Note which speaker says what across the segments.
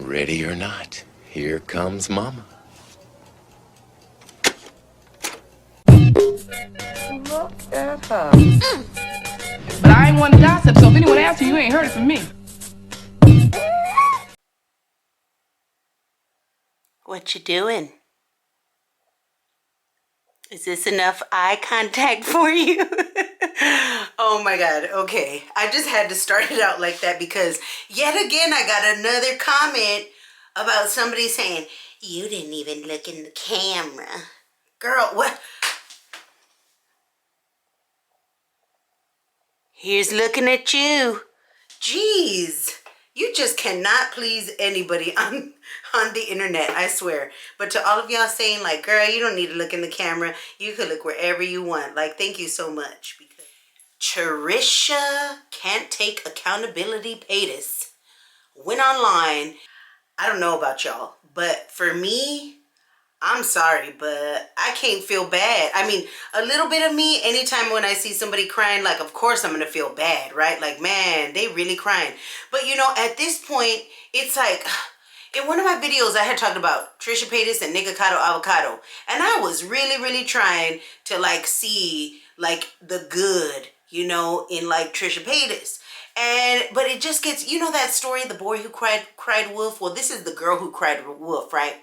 Speaker 1: Ready or not, here comes Mama.
Speaker 2: Look at her. But I ain't one to gossip, so if anyone asks you, you ain't heard it from me.
Speaker 3: What you doing? Is this enough eye contact for you? Oh my God. Okay. I just had to start it out like that because yet again I got another comment about somebody saying, you didn't even look in the camera. Girl, what? Here's looking at you. Jeez. You just cannot please anybody on the internet, I swear. But to all of y'all saying like, girl, you don't need to look in the camera. You could look wherever you want. Like, thank you so much. Because Trisha can't take accountability Paytas went online. I don't know about y'all, but for me, I'm sorry, but I can't feel bad. I mean, a little bit of me, anytime when I see somebody crying, like, of course I'm going to feel bad, right? Like, man, they really crying. But, you know, at this point, it's like, in one of my videos, I had talked about Trisha Paytas and Nikocado Avocado. And I was really, really trying to, like, see, like, the good, you know, in, like, Trisha Paytas. But it just gets, you know that story, the boy who cried wolf? Well, this is the girl who cried wolf, right?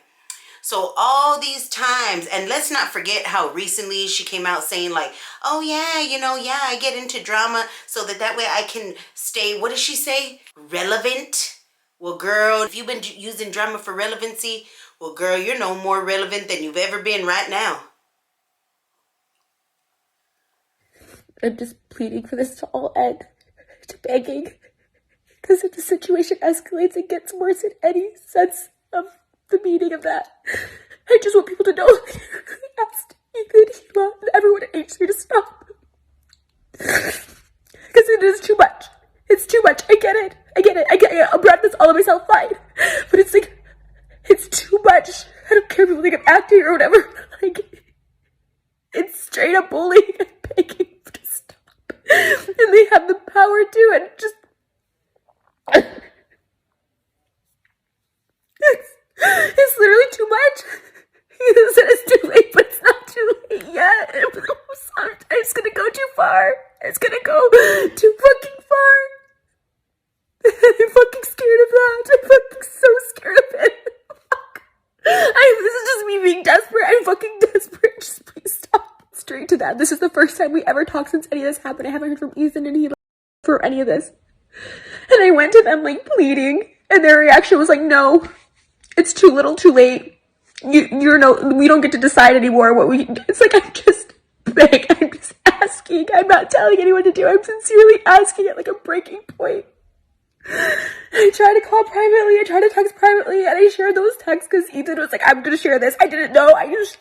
Speaker 3: So all these times, and let's not forget how recently she came out saying like, oh yeah, you know, yeah, I get into drama so that way I can stay, what does she say? Relevant. Well, girl, if you've been using drama for relevancy, well, girl, you're no more relevant than you've ever been right now.
Speaker 4: I'm just pleading for this to all end, to begging, because if the situation escalates and gets worse in any sense of the meaning of that, I just want people to know I asked Ethan, Hila, and everyone at HC to stop. Because it is too much. It's too much. I get it. I'll grab this all of myself, fine. But it's like, it's too much. I don't care if people think I'm acting or whatever. Like, it's straight up bullying and begging to stop. And they have the power to, and just... It's literally too much. He said it's too late, but it's not too late yet. It's gonna go too far. It's gonna go too fucking far. I'm fucking scared of that. I'm fucking so scared of it. Fuck. This is just me being desperate. I'm fucking desperate. Just please stop. Straight to that. This is the first time we ever talked since any of this happened. I haven't heard from Ethan and he for any of this. And I went to them like pleading, and their reaction was like, no. It's too little, too late. You're no, we don't get to decide anymore what we can do. It's like, I'm just begging, I'm just asking. I'm not telling anyone to do. I'm sincerely asking at like a breaking point. I tried to call privately, I tried to text privately, and I shared those texts because Ethan was like, I'm gonna share this. I didn't know. I just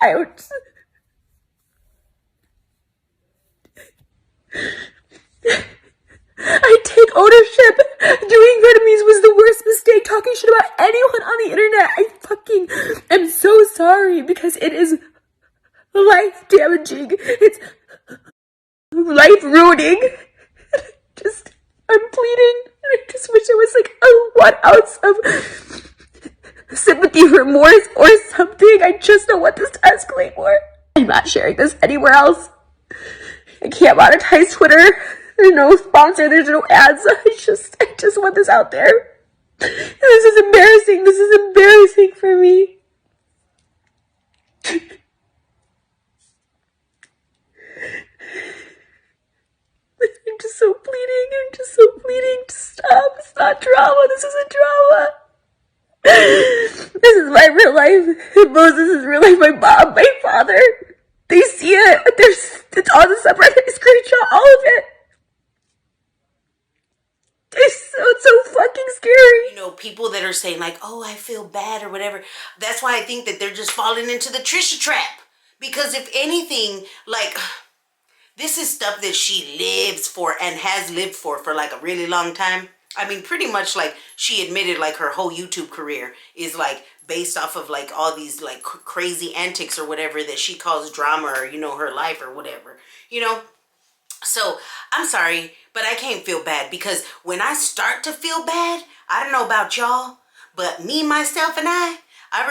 Speaker 4: I take ownership. Doing Vitamins was the worst mistake. Talking shit about anyone on the internet. I fucking am so sorry because it is life damaging. It's life ruining. I'm pleading. I just wish it was like a 1 ounce of sympathy, remorse, or something. I just don't want this to escalate more. I'm not sharing this anywhere else. I can't monetize Twitter. There's no sponsor, there's no ads. I just want this out there. This is embarrassing. This is embarrassing for me. I'm just so pleading to stop. It's not drama. This isn't drama. This is my real life. Moses is real life. My mom, my father. They see it. It's on the subreddit. I screenshot all of it. It's so fucking scary.
Speaker 3: You know, people that are saying like, oh, I feel bad or whatever. That's why I think that they're just falling into the Trisha Trap. Because if anything, like, this is stuff that she lives for and has lived for like a really long time. I mean, pretty much like she admitted like her whole YouTube career is like based off of like all these like crazy antics or whatever that she calls drama or, you know, her life or whatever, you know. So I'm sorry, but I can't feel bad because when I start to feel bad, I don't know about y'all, But me, myself, and I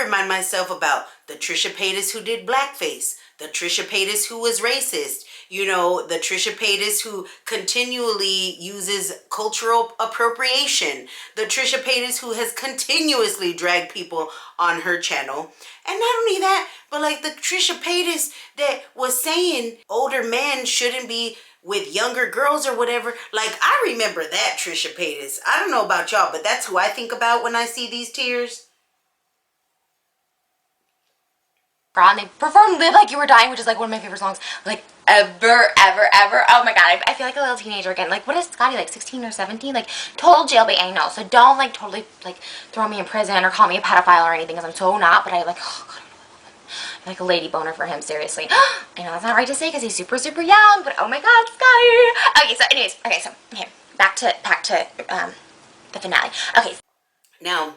Speaker 3: remind myself about the Trisha Paytas who did blackface, the Trisha Paytas who was racist, you know, the Trisha Paytas who continually uses cultural appropriation, the Trisha Paytas who has continuously dragged people on her channel. And not only that, but like the Trisha Paytas that was saying older men shouldn't be with younger girls or whatever. Like, I remember that Trisha Paytas. I don't know about y'all, but that's who I think about when I see these tears.
Speaker 4: And they performed Live Like You Were Dying, which is like one of my favorite songs, like ever. Oh my god, I feel like a little teenager again. Like, what is Scotty, like 16 or 17? Like, total jailbait, I know. So don't like totally like throw me in prison or call me a pedophile or anything, because I'm so not. But I like, oh god, I'm like a lady boner for him, seriously. I know that's not right to say because he's super young, but oh my god, Scotty. Okay, so anyways, okay, back to the finale. Okay.
Speaker 3: Now,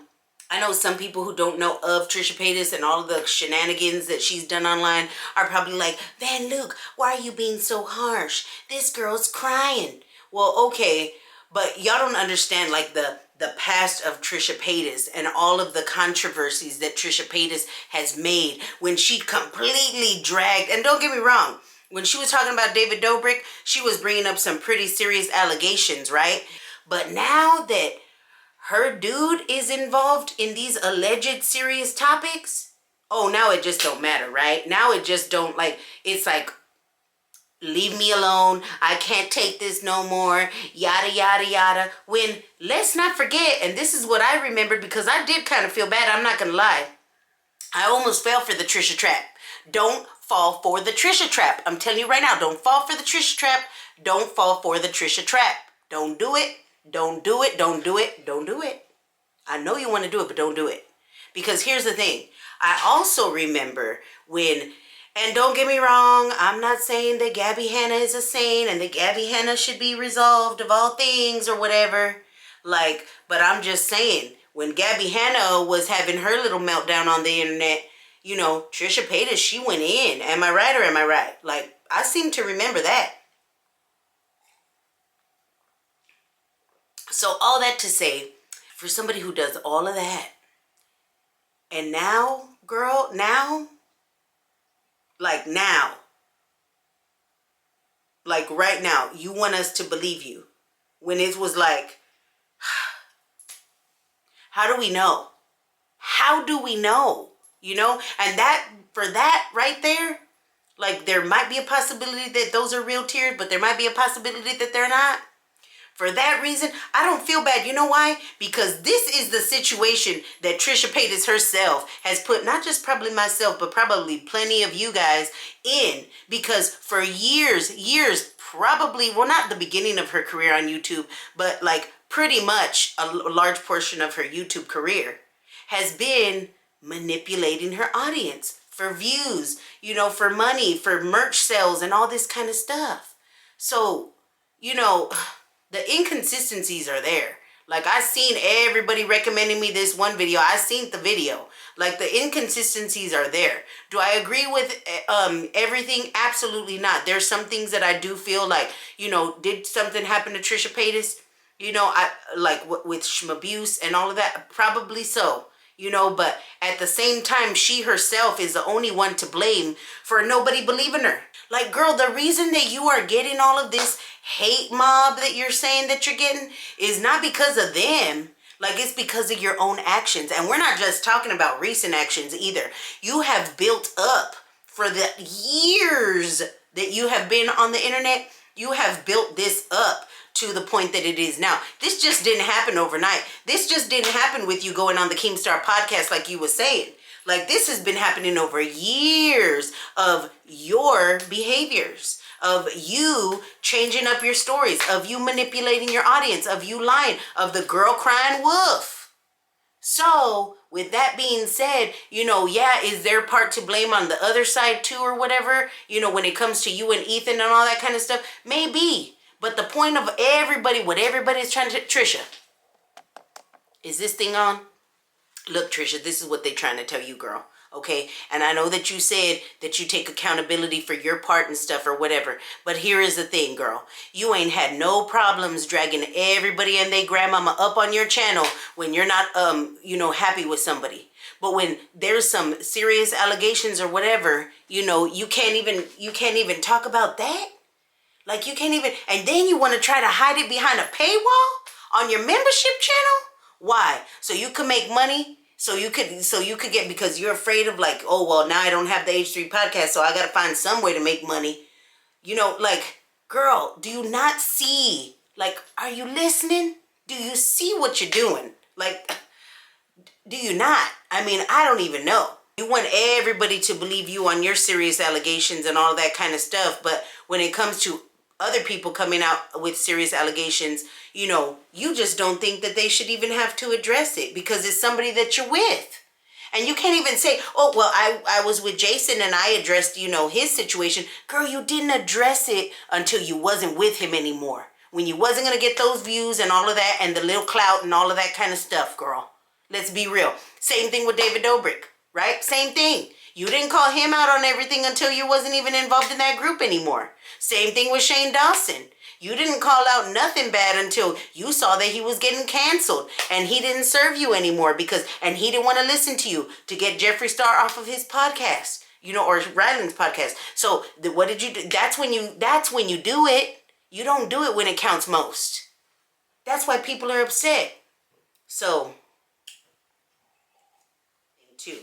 Speaker 3: I know some people who don't know of Trisha Paytas and all of the shenanigans that she's done online are probably like, Van Luke, why are you being so harsh? This girl's crying. Well, okay, but y'all don't understand like the past of Trisha Paytas and all of the controversies that Trisha Paytas has made when she completely dragged, and don't get me wrong, when she was talking about David Dobrik, she was bringing up some pretty serious allegations, right? But now that her dude is involved in these alleged serious topics, oh, now it just don't matter, right? Now it just don't, like, it's like, leave me alone, I can't take this no more, yada, yada, yada. When, let's not forget, and this is what I remembered because I did kind of feel bad, I'm not gonna lie. I almost fell for the Trisha Trap. Don't fall for the Trisha Trap. I'm telling you right now, don't fall for the Trisha Trap. Don't fall for the Trisha Trap. Don't do it. Don't do it, don't do it, don't do it. I know you want to do it, but don't do it. Because here's the thing. I also remember when, and don't get me wrong, I'm not saying that Gabby Hanna is a saint and that Gabby Hanna should be resolved of all things or whatever. Like, but I'm just saying, when Gabby Hanna was having her little meltdown on the internet, you know, Trisha Paytas, she went in. Am I right or am I right? Like, I seem to remember that. So all that to say, for somebody who does all of that, and now, girl, now, like right now, you want us to believe you. When it was like, how do we know? How do we know? You know? And that, for that right there, like there might be a possibility that those are real tears, but there might be a possibility that they're not. For that reason, I don't feel bad. You know why? Because this is the situation that Trisha Paytas herself has put, not just probably myself, but probably plenty of you guys in. Because for years, probably, well, not the beginning of her career on YouTube, but like pretty much a large portion of her YouTube career has been manipulating her audience for views, you know, for money, for merch sales and all this kind of stuff. So, you know, the inconsistencies are there. Like, I seen everybody recommending me this one video. I seen the video. Like, the inconsistencies are there. Do I agree with everything? Absolutely not. There's some things that I do feel like, you know, did something happen to Trisha Paytas? You know, I like with abuse and all of that. Probably so. You know, but at the same time, she herself is the only one to blame for nobody believing her. Like, girl, the reason that you are getting all of this hate mob that you're saying that you're getting is not because of them. Like, it's because of your own actions. And we're not just talking about recent actions either. You have built up for the years that you have been on the internet. You have built this up to the point that it is now. This just didn't happen overnight. This just didn't happen with you going on the Keemstar podcast like you were saying. Like, this has been happening over years of your behaviors, of you changing up your stories, of you manipulating your audience, of you lying, of the girl crying wolf. So, with that being said, you know, yeah, is there part to blame on the other side too or whatever? You know, when it comes to you and Ethan and all that kind of stuff? Maybe. But the point of everybody, what everybody's trying to... Trisha, is this thing on? Look, Trisha, this is what they're trying to tell you, girl. okay? And I know that you said that you take accountability for your part and stuff or whatever. But here is the thing, girl. You ain't had no problems dragging everybody and they grandmama up on your channel when you're not, happy with somebody. But when there's some serious allegations or whatever, you can't even talk about that. Like you can't even, and then you want to try to hide it behind a paywall on your membership channel? Why? So you could make money? So you could get, because you're afraid of like, oh, well, now I don't have the H3 podcast, so I got to find some way to make money. Girl, do you not see? Like, are you listening? Do you see what you're doing? Like, do you not? I mean, I don't even know. You want everybody to believe you on your serious allegations and all that kind of stuff. But when it comes to other people coming out with serious allegations, you just don't think that they should even have to address it because it's somebody that you're with. And you can't even say, oh, well, I was with Jason and I addressed, his situation. Girl, you didn't address it until you wasn't with him anymore. When you wasn't going to get those views and all of that and the little clout and all of that kind of stuff, girl. Let's be real. Same thing with David Dobrik, right? Same thing. You didn't call him out on everything until you wasn't even involved in that group anymore. Same thing with Shane Dawson. You didn't call out nothing bad until you saw that he was getting canceled and he didn't serve you anymore and he didn't want to listen to you to get Jeffree Star off of his podcast, or Ryland's podcast. So what did you do? That's when you do it. You don't do it when it counts most. That's why people are upset. So, too.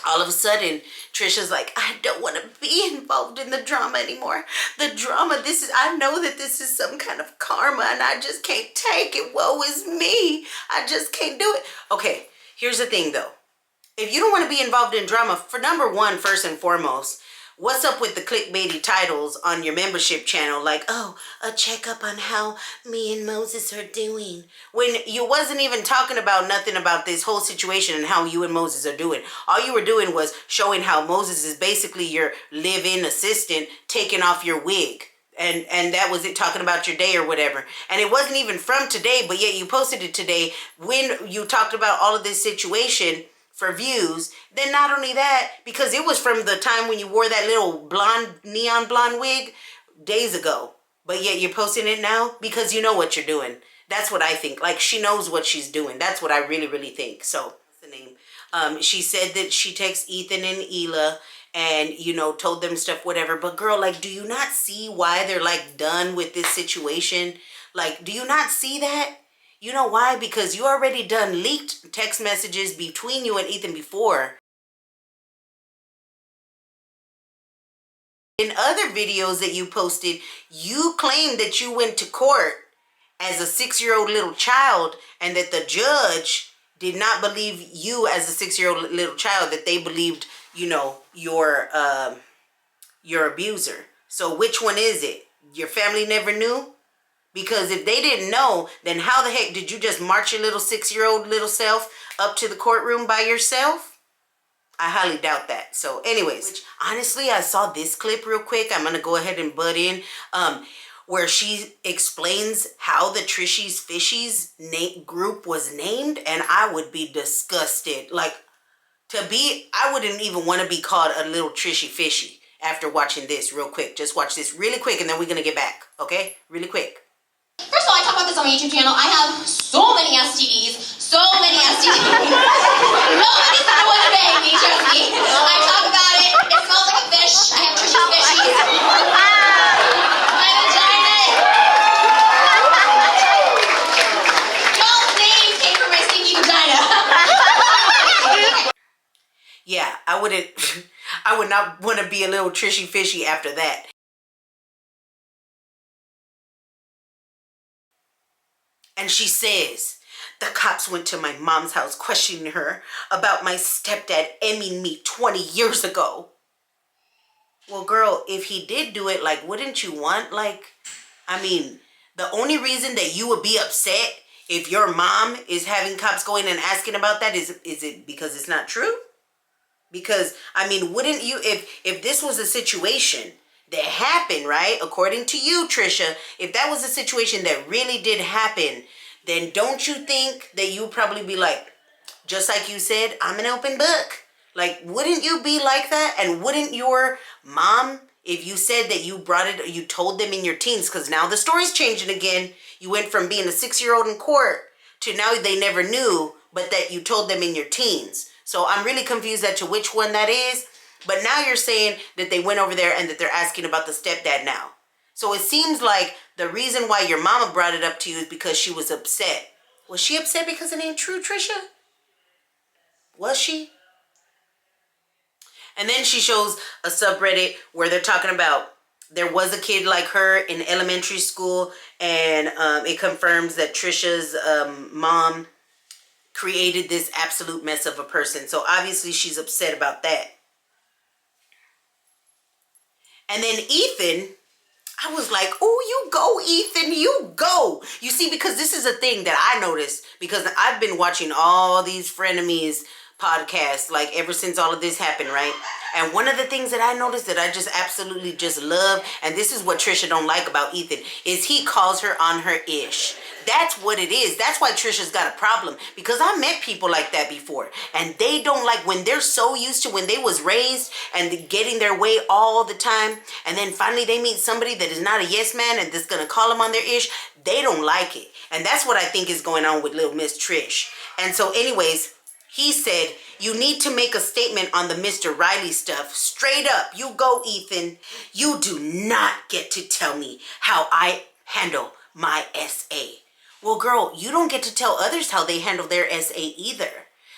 Speaker 3: All of a sudden, Trisha's like, I don't want to be involved in the drama anymore. The drama, I know that this is some kind of karma and I just can't take it. Woe is me. I just can't do it. Okay, here's the thing though. If you don't want to be involved in drama, for number one, first and foremost, what's up with the clickbaity titles on your membership channel? Like, oh, a checkup on how me and Moses are doing. When you wasn't even talking about nothing about this whole situation and how you and Moses are doing. All you were doing was showing how Moses is basically your live-in assistant taking off your wig. And that was it, talking about your day or whatever. And it wasn't even from today, but yet you posted it today when you talked about all of this situation for views. Then not only that, because it was from the time when you wore that little neon blonde wig days ago, but yet you're posting it now because you know what you're doing. That's what I think. Like, she knows what she's doing. That's what I really, really think. So, what's the name? She said that she texted Ethan and Hila and, told them stuff, whatever. But girl, like, do you not see why they're like done with this situation? Like, do you not see that? You know why? Because you already done leaked text messages between you and Ethan before. In other videos that you posted, you claimed that you went to court as a 6-year-old little child and that the judge did not believe you as a 6-year-old little child, that they believed, your abuser. So which one is it? Your family never knew? Because if they didn't know, then how the heck did you just march your little 6-year-old little self up to the courtroom by yourself? I highly doubt that. So anyways, which honestly, I saw this clip real quick. I'm going to go ahead and butt in. Where she explains how the Trishy's Fishies group was named. And I would be disgusted. Like, I wouldn't even want to be called a little Trishy Fishy after watching this real quick. Just watch this really quick and then we're going to get back. Okay? Really quick.
Speaker 5: First of all, I talk about this on my YouTube channel. I have so many STDs. So many STDs. Nobody's gonna want to bang me, trust me. I talk about it. It smells like a fish. I have Trisha's fishies. My vagina. Y'all's name came from my stinky vagina.
Speaker 3: Yeah, I would not want to be a little Trishy Fishy after that. And she says, the cops went to my mom's house questioning her about my stepdad aiming me 20 years ago. Well, girl, if he did do it, like, wouldn't you want, the only reason that you would be upset if your mom is having cops going and asking about that is it because it's not true? Because, wouldn't you, if this was a situation that happened, right? According to you, Trisha, if that was a situation that really did happen, then don't you think that you would probably be like, just like you said, I'm an open book. Like, wouldn't you be like that? And wouldn't your mom, if you said that you brought it, you told them in your teens, because now the story's changing again. You went from being a 6-year-old in court to now they never knew, but that you told them in your teens. So I'm really confused as to which one that is. But now you're saying that they went over there and that they're asking about the stepdad now. So it seems like the reason why your mama brought it up to you is because she was upset. Was she upset because it ain't true, Trisha? Was she? And then she shows a subreddit where they're talking about there was a kid like her in elementary school, and it confirms that Trisha's mom created this absolute mess of a person. So obviously she's upset about that. And then Ethan, I was like, oh, you go, Ethan, you go. You see, because this is a thing that I noticed, because I've been watching all these frenemies podcasts, like ever since all of this happened, right? And one of the things that I noticed that I just absolutely just love, and this is what Trisha don't like about Ethan, is he calls her on her ish. That's what it is. That's why Trisha's got a problem, because I met people like that before, and they don't like when they're so used to when they was raised and getting their way all the time, and then finally they meet somebody that is not a yes man and that's gonna call them on their ish. They don't like it, and that's what I think is going on with little Miss Trish. And so anyways, he said, you need to make a statement on the Mr. Riley stuff. Straight up, you go, Ethan. You do not get to tell me how I handle my SA. Well, girl, you don't get to tell others how they handle their SA either.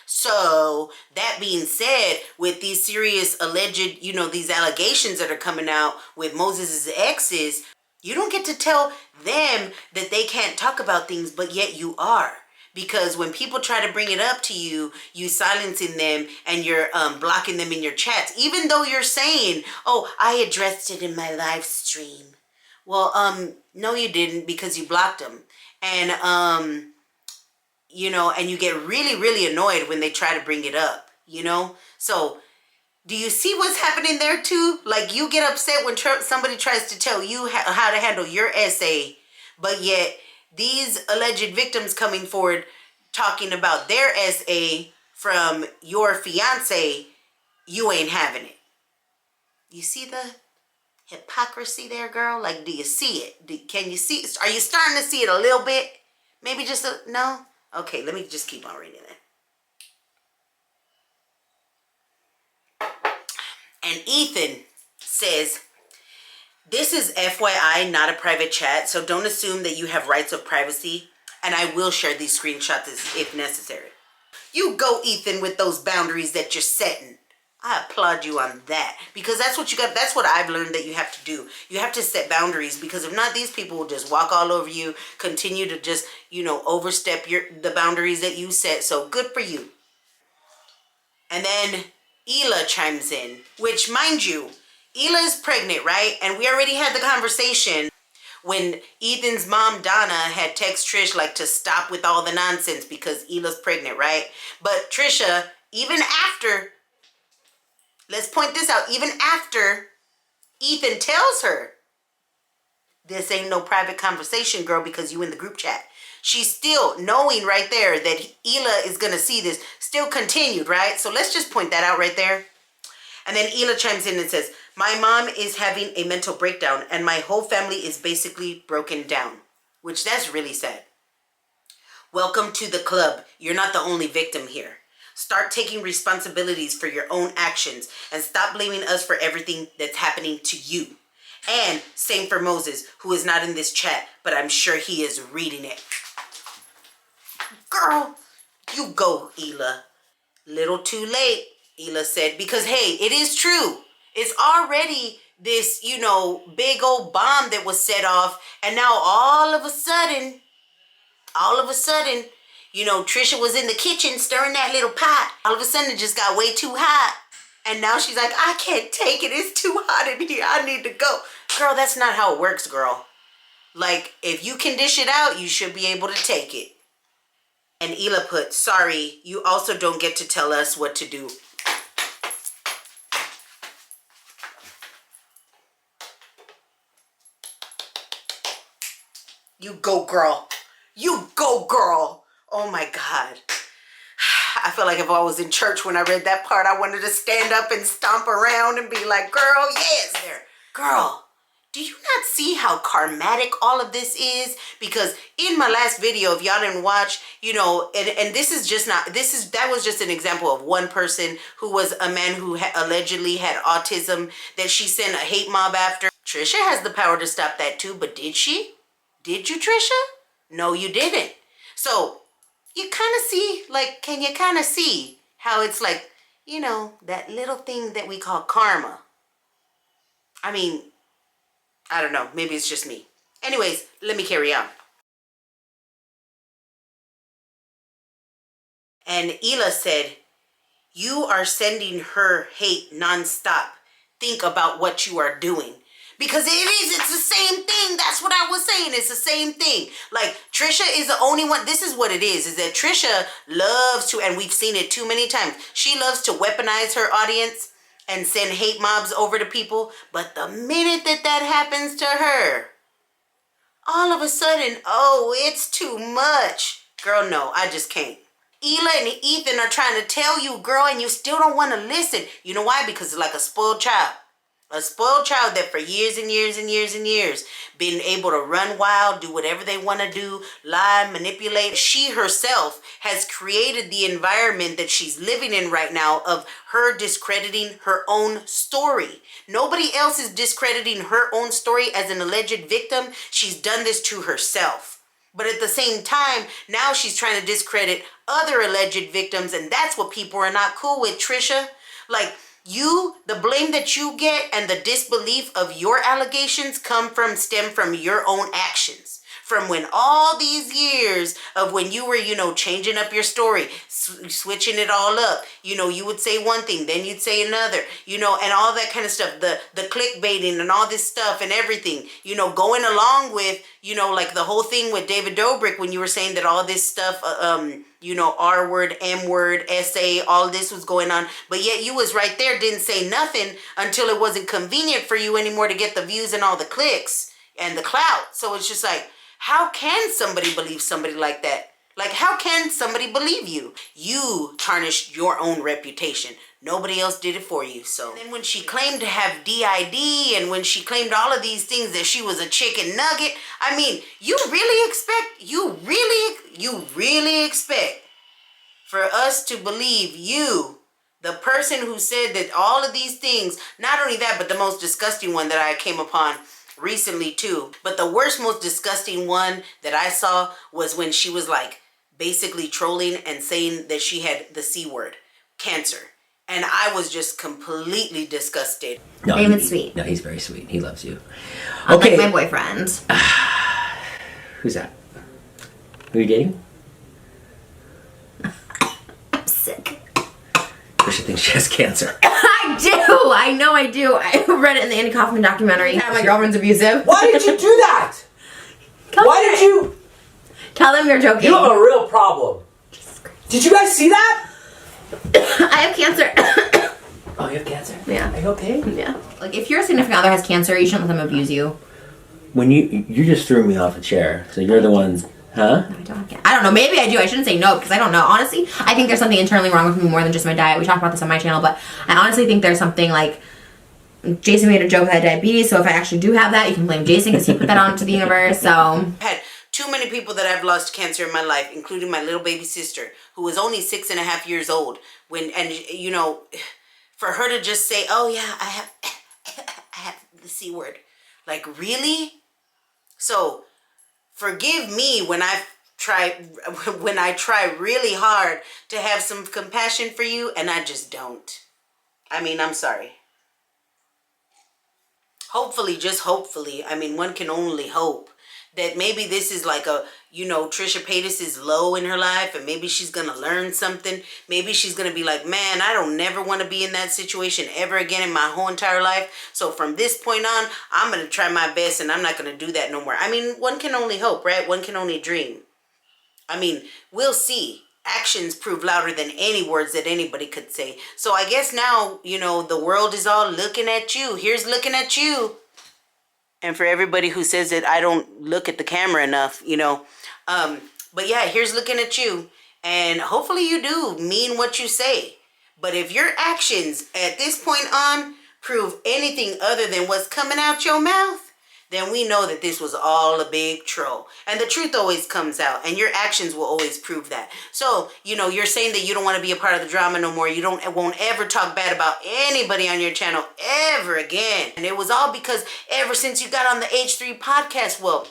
Speaker 3: So, that being said, with these serious alleged, these allegations that are coming out with Moses' exes, you don't get to tell them that they can't talk about things, but yet you are. Because when people try to bring it up to you, you silencing them and you're blocking them in your chats, even though you're saying, oh, I addressed it in my live stream. Well, no, you didn't, because you blocked them. And, and you get really, really annoyed when they try to bring it up, So, do you see what's happening there too? Like, you get upset when somebody tries to tell you how to handle your essay, but yet these alleged victims coming forward talking about their SA from your fiance, you ain't having it. You see the hypocrisy there, girl? Like, do you see it? Can you see? Are you starting to see it a little bit? Maybe just no? Okay, let me just keep on reading it. And Ethan says, this is FYI, not a private chat, so don't assume that you have rights of privacy, and I will share these screenshots if necessary. You go, Ethan, with those boundaries that you're setting. I applaud you on that, because that's what you got. That's what I've learned that you have to do. You have to set boundaries, because if not, these people will just walk all over you, continue to just, overstep the boundaries that you set. So good for you. And then Ela chimes in, which, mind you, Ela is pregnant, right? And we already had the conversation when Ethan's mom, Donna, had text Trish like to stop with all the nonsense because Ela's pregnant, right? But Trisha, even after, let's point this out, even after Ethan tells her, this ain't no private conversation, girl, because you in the group chat. She's still knowing right there that Ela is going to see this, still continued, right? So let's just point that out right there. And then Ela chimes in and says, my mom is having a mental breakdown and my whole family is basically broken down, which that's really sad. Welcome to the club. You're not the only victim here. Start taking responsibilities for your own actions and stop blaming us for everything that's happening to you. And same for Moses, who is not in this chat, but I'm sure he is reading it. Girl, you go, Ela. Little too late, Ela said, because hey, it is true. It's already this, big old bomb that was set off. And now all of a sudden, Trisha was in the kitchen stirring that little pot. All of a sudden it just got way too hot. And now she's like, I can't take it. It's too hot in here. I need to go. Girl, that's not how it works, girl. Like, if you can dish it out, you should be able to take it. And Ela put, sorry, you also don't get to tell us what to do. You go, girl. You go, girl. Oh, my God. I feel like if I was in church when I read that part, I wanted to stand up and stomp around and be like, girl, yes, there. Girl, do you not see how karmatic all of this is? Because in my last video, if y'all didn't watch, you know, and this is just not, that was just an example of one person who was a man who allegedly had autism that she sent a hate mob after. Trisha has the power to stop that too, but did she? Did you, Trisha? No, you didn't. So you kind of see, like, can you kind of see how it's like, you know, that little thing that we call karma? I mean, I don't know. Maybe it's just me. Anyways, let me carry on. And Ela said, you are sending her hate nonstop. Think about what you are doing. Because it's the same thing. That's what I was saying. It's the same thing. Like, Trisha is the only one. This is what it is that Trisha loves to, and we've seen it too many times. She loves to weaponize her audience and send hate mobs over to people. But the minute that happens to her, all of a sudden, oh, it's too much. Girl, no, I just can't. Ela and Ethan are trying to tell you, girl, and you still don't want to listen. You know why? Because it's like a spoiled child. A spoiled child that for years and years and years and years been able to run wild, do whatever they want to do, lie, manipulate. She herself has created the environment that she's living in right now of her discrediting her own story. Nobody else is discrediting her own story as an alleged victim. She's done this to herself. But at the same time, now she's trying to discredit other alleged victims, and that's what people are not cool with, Trisha. Like, the blame that you get and the disbelief of your allegations stem from your own actions. From when all these years of when you were, you know, changing up your story, switching it all up, you know, you would say one thing, then you'd say another, you know, and all that kind of stuff, the clickbaiting and all this stuff and everything, you know, going along with, you know, like the whole thing with David Dobrik when you were saying that all this stuff, you know, R word, M word, SA, all this was going on, but yet you was right there, didn't say nothing until it wasn't convenient for you anymore to get the views and all the clicks and the clout. So it's just like, how can somebody believe somebody like that? Like, how can somebody believe you? You tarnished your own reputation. Nobody else did it for you. So and then when she claimed to have DID and when she claimed all of these things that she was a chicken nugget, I mean, you really expect for us to believe you, the person who said that all of these things, not only that, but the most disgusting one that I came upon recently too, but the worst, most disgusting one that I saw was when she was like basically trolling and saying that she had the C word, cancer. And I was just completely disgusted.
Speaker 6: No,
Speaker 4: David's sweet.
Speaker 6: No, he's very sweet. He loves you.
Speaker 4: Okay.
Speaker 6: Okay.
Speaker 4: Like my boyfriend.
Speaker 6: Who's that? Who are you dating?
Speaker 4: I'm sick.
Speaker 6: Trisha thinks she has cancer.
Speaker 4: I do. I know I do. I read it in the Andy Kaufman documentary. My girlfriend's abusive.
Speaker 7: Why did you do that? Why did you?
Speaker 4: Tell them you're joking.
Speaker 7: You have a real problem. Did you guys see that?
Speaker 4: I have cancer.
Speaker 6: Oh, you have cancer?
Speaker 4: Yeah.
Speaker 6: Are you okay?
Speaker 4: Yeah. Like, if your significant other has cancer, you shouldn't let them abuse you.
Speaker 6: When you just threw me off a chair, so you're the one, huh?
Speaker 4: I don't know. Maybe I do. I shouldn't say no because I don't know. Honestly, I think there's something internally wrong with me more than just my diet. We talked about this on my channel, but I honestly think there's something like Jason made a joke that I had diabetes, so if I actually do have that, you can blame Jason because he put that onto the universe. So
Speaker 3: I had too many people that I've lost cancer in my life, including my little baby sister, who was only 6.5 years old. And you know, for her to just say, "Oh yeah, I have the C word," like, really? So forgive me when I try really hard to have some compassion for you, and I just don't. I mean, I'm sorry. Hopefully, just hopefully, I mean, one can only hope that maybe this is like a, you know, Trisha Paytas is low in her life and maybe she's going to learn something. Maybe she's going to be like, man, I don't never want to be in that situation ever again in my whole entire life. So from this point on, I'm going to try my best and I'm not going to do that no more. I mean, one can only hope, right? One can only dream. I mean, we'll see. Actions prove louder than any words that anybody could say. So I guess now, you know, the world is all looking at you. Here's looking at you. And for everybody who says that I don't look at the camera enough, you know. But yeah, here's looking at you. And hopefully you do mean what you say. But if your actions at this point on prove anything other than what's coming out your mouth, then we know that this was all a big troll. And the truth always comes out, and your actions will always prove that. So, you're saying that you don't want to be a part of the drama no more. You won't ever talk bad about anybody on your channel ever again. And it was all because ever since you got on the H3 podcast, well,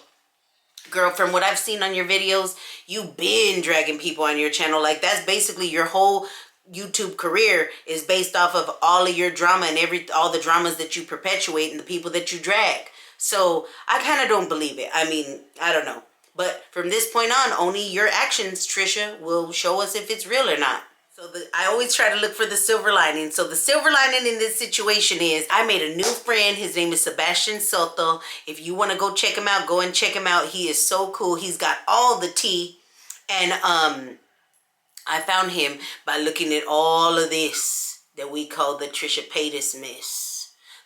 Speaker 3: girl, from what I've seen on your videos, you've been dragging people on your channel. Like, that's basically your whole YouTube career is based off of all of your drama and all the dramas that you perpetuate and the people that you drag. So I kind of don't believe it. I mean, I don't know. But from this point on, only your actions, Trisha, will show us if it's real or not. So I always try to look for the silver lining. So the silver lining in this situation is I made a new friend. His name is Sebastian Soto. If you want to go check him out, go and check him out. He is so cool. He's got all the tea. And I found him by looking at all of this that we call the Trisha Paytas mess.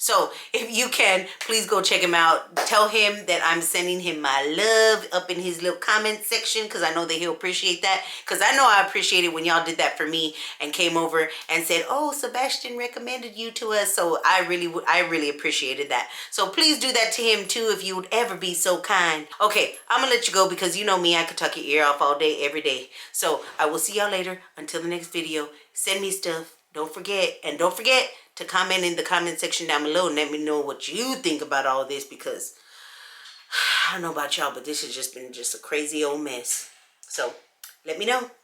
Speaker 3: So if you can, please go check him out. Tell him that I'm sending him my love up in his little comment section, because I know that he'll appreciate that. Because I know I appreciated when y'all did that for me and came over and said, oh, Sebastian recommended you to us. So I really appreciated that. So please do that to him too if you would ever be so kind. Okay, I'm going to let you go because you know me. I could talk your ear off all day, every day. So I will see y'all later. Until the next video, send me stuff. Don't forget. And don't forget to comment in the comment section down below and let me know what you think about all this, because I don't know about y'all, but this has just been a crazy old mess. So let me know.